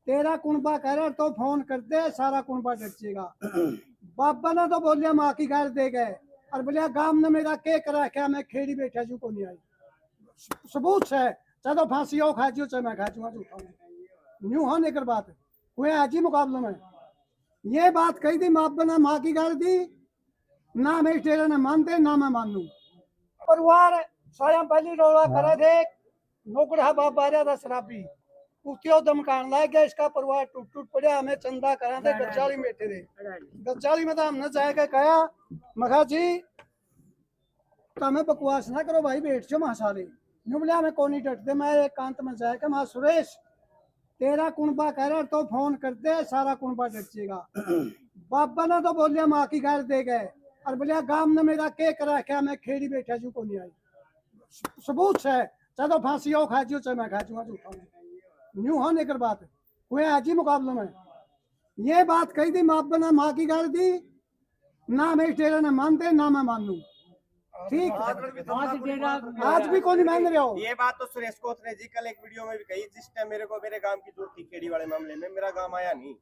तेरा कुनबा कह रहा तो फोन कर दे, सारा कुनबा डटेगा। बाबा ने तो बोलिया माँ की गाल दे गए और बोलिया गांव ने मेरा के करा क्या, मैं खेड़ी बैठा जू को नहीं आई। सबूत है, चाहे तो फांसी हो खा जू, चाहे मैं खा जूंगा न्यू होने कर बात हुए आज ही मुकाबले में ये बात कही थी। बाबा ने माँ की गाल दी ना, मैं तेरा ने मानते ना मैं मानू। परिवार स्वयं पहली रोला करे थे, नौकरा बाप आ रहा था शराबी, उठियो दमकान लग गया, इसका परिवार टूट टूट पड़ा। हमें चंदा करा थे, गज्जाली में बैठे थे, गज्जाली में तो हमने जाकर कहा मखा जी तो हमें बकवास ना करो भाई, बैठ जाओ वहां सारे। यूं बोले हमें कौन नहीं डटते। मैं एकांत में जाकर माँ सुरेश तेरा कुनबा कह रहा तो फोन कर दे, सारा कुनबा डटेगा। बाबा ने तो बोलिया माँ की गाल दे गए और बोलिया गांव ने मेरा के करा क्या, मैं खेड़ी बैठा जू को नहीं आई। सबूत है, चाहे तो फांसी हो खा जू, चाहे मैं खा जूंगा न्यू होने कर बात हुए आज ही मुकाबले में ये बात कही थी। बाबा ने माँ की गाल दी ना, मैं तेरा ने मानते ना मैं मानू। ठीक आज भी कौन मान रहे हो। ये बात तो सुरेश कोत ने जी कल एक वीडियो में भी कही, जिस टाइम मेरे को मेरे गांव की जरूरत थी खेड़ी वाले मामले में, मेरा गांव आया नहीं।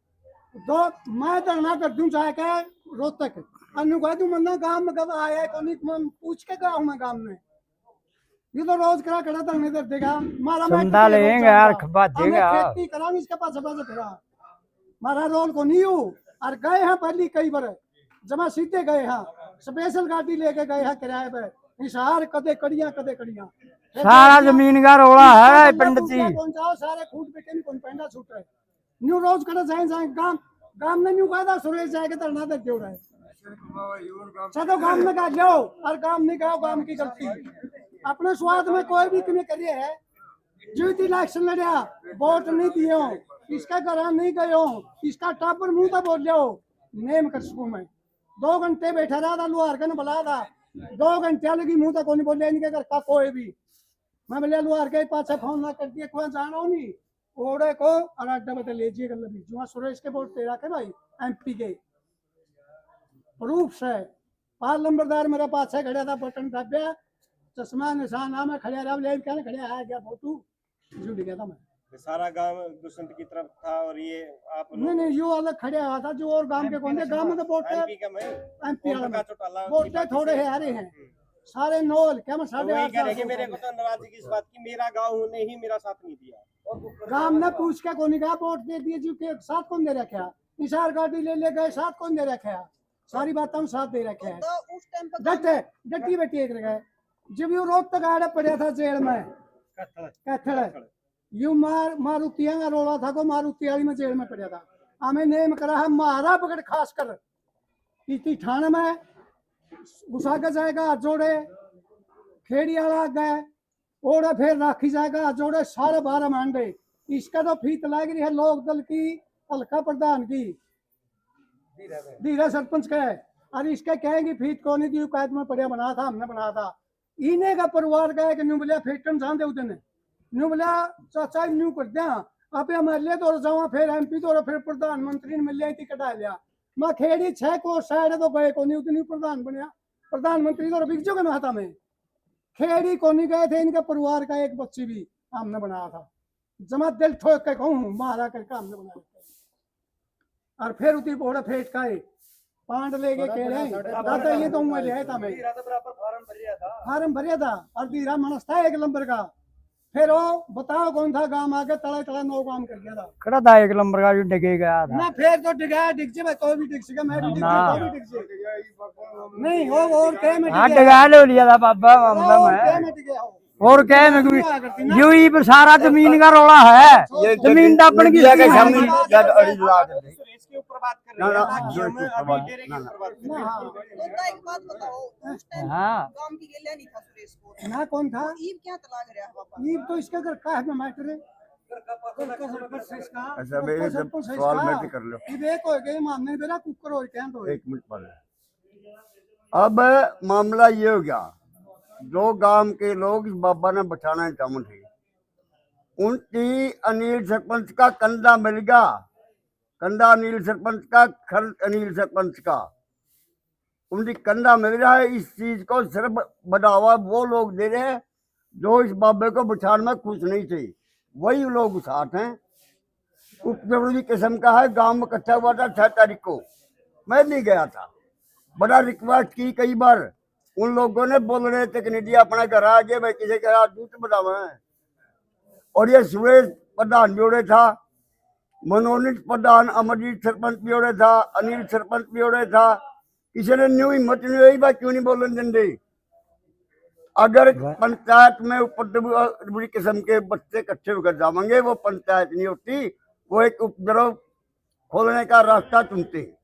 तो मैं धरना कर दूं चाहे क्या रोहतक अनु कह दूं मन्ना गांव में कब आया कौन पूछ के गया हूं मैं गांव में। ये तो रोज करा खड़ा धरने दे देगा मारा चंदा लेंगे यार, बाजेगा खेती करा इसके पास फिरा मारा रोल को नहीं हूं। और गए हैं पहली कई बार जमा सीधे गए हैं, स्पेशल गाड़ी लेके गए हैं किराए पे, हिसार कदे कड़ियां सारा जमीन का रोला है पंडित जी। पहुंचाओ सारे खूट बेटे नहीं कौन पेंडा छूट रहे न्यू रोज करे जाए गांव गांव में न्यू कहा था सुरेश जाके धरना दे क्यों रहे चलो गांव में कहा जाओ और काम नहीं कहो, गांव की गलती अपने स्वाद में कोई भी कमी करिए है। जीत इलेक्शन लड़िया वोट नहीं दिए हो, इसका घर नहीं गए हो, इसका टापर मुंह तो बोल जाओ नेम कर सकूं मैं। 2 घंटे बैठा रहा था लुहार के बुलाया था, 2 घंटे लगी मुंह तक नहीं बोले इनके घर का कोई भी। मैं बोले लुहार के पास फोन ना कर दिया कोई जाना नहीं ओड़े को और अड्डा बता लीजिए कर लगी जुआ सुरेश के वोट तेरा के भाई एमपी के प्रूफ से। 5 नंबरदार मेरे पास है खड़ा था, बटन दबाया चश्मा निशान में खड़ा रहा, ले क्या खड़ा आ गया फोटो जुड़ गया था मैं। सारा गांव दुष्यंत की तरफ था और ये आप नहीं यो अलग खड़े हुआ था जो और गांव के कौन थे गांव में तो वोट एमपी वाला वोट थोड़े है आ रहे हैं सारे नोल क्या मैं 8.5 साल मेरे को तो नाराजगी की इस बात की मेरा गांव ने ही मेरा साथ नहीं दिया। गांव ने पूछ के कौन कहा वोट दे दिए जी के साथ कौन दे रखा, इशार गाड़ी ले गए साथ कौन दे रखा, सारी बात हम साथ दे रखे हैं। डटी बेटी एक रखे जब यू रोज तक आड़े पड़ा था जेल में कथड़ यू मारुतिया का रोला था को मारुति वाली में जेल में पड़ा था। हमें नेम करा है मारा पकड़ खास कर इतनी थाने में घुसा के जाएगा जोड़े खेड़ी वाला गए ओड़े फिर राखी जाएगा जोड़े 12.5 मंडे। इसका तो फीत लग रही है लोक दल की हल्का प्रधान की धीरे सरपंच का है और इसके कहेंगे फीत कौन दी कैद में पड़िया बनाया था हमने बनाया था। इन्हें का परिवार गए कि न्यू बोलिया फेटन जान दे उतने न्यू बोलिया चाचा न्यू कर दिया आप एमएलए तो जावा फिर एमपी तो फिर प्रधानमंत्री ने मिल थी कटा लिया। मैं खेड़ी 6 को साइड तो गए को नहीं उतनी प्रधान बनया प्रधानमंत्री तो बिक जो के माता में खेड़ी को नहीं गए थे। इनके परिवार का एक बच्ची भी हमने बनाया था जमा दिल ठोक के कहूँ मारा करके हमने बनाया और फिर उतनी बोड़ा फेट का पांड लेके खेड़े दादा ये तो मैं ले था मैं फार्म भरिया था और धीरा मनस था 1 नंबर का। फिर वो बताओ कौन था गांव आके तला तला 9 काम कर गया था खड़ा था 1 नंबर का जो डिगे गया था ना फिर तो डिगा डिग से कोई भी डिग से मैं भी डिग से कोई भी डिग से नहीं वो और क्या में हां डिगा ले लिया था बाबा मामला में और क्या में यू ही सारा जमीन का रोला है जमीन दापन की के सामने जब अड़ी ला दे सुरेश के ऊपर बात कर रहे हैं हम अभी डेरे के ऊपर बात कर रहे हैं। तो एक बात बताओ उस टाइम हां गांव की गेलिया नहीं था सुरेश को ना कौन था ईब क्या तलाक रहा है बाबा ईब तो इसके घर का है मैटर है अच्छा भाई सवाल मैं कर लो एक हो गए मामले मेरा कुकर और क्या तो 1 मिनट पहले। अब मामला ये हो गया जो गांव के लोग इस बाबा ने बचाना चाहते थे उनकी अनिल सरपंच का कंधा मिल गया, कंधा अनिल सरपंच का खर्च अनिल सरपंच का उनकी कंधा मिल रहा है। इस चीज को सिर्फ बढ़ावा वो लोग दे रहे हैं जो इस बाबे को बचाने में खुश नहीं थे, वही लोग साथ हैं उपद्रव की किस्म का है। गांव में इकट्ठा हुआ था 6 तारीख को, मैं नहीं गया था। बड़ा रिक्वेस्ट की कई बार, उन लोगों ने बोल रहे थे कि निधि अपना घर आ गए, मैं किसी का दूत बनावा है। और ये सुरेश प्रधान जोड़े था, मनोनीत प्रधान, अमरजीत सरपंच भी जोड़े था, अनिल सरपंच भी जोड़े था। किसी ने न्यू हिम्मत नहीं हुई, बात क्यों नहीं बोलने देंगे। अगर पंचायत में उपद्रव बुरी किस्म के बच्चे इकट्ठे होकर जाएंगे, वो पंचायत नहीं होती, वो एक उपद्रव खोलने का रास्ता चुनते हैं।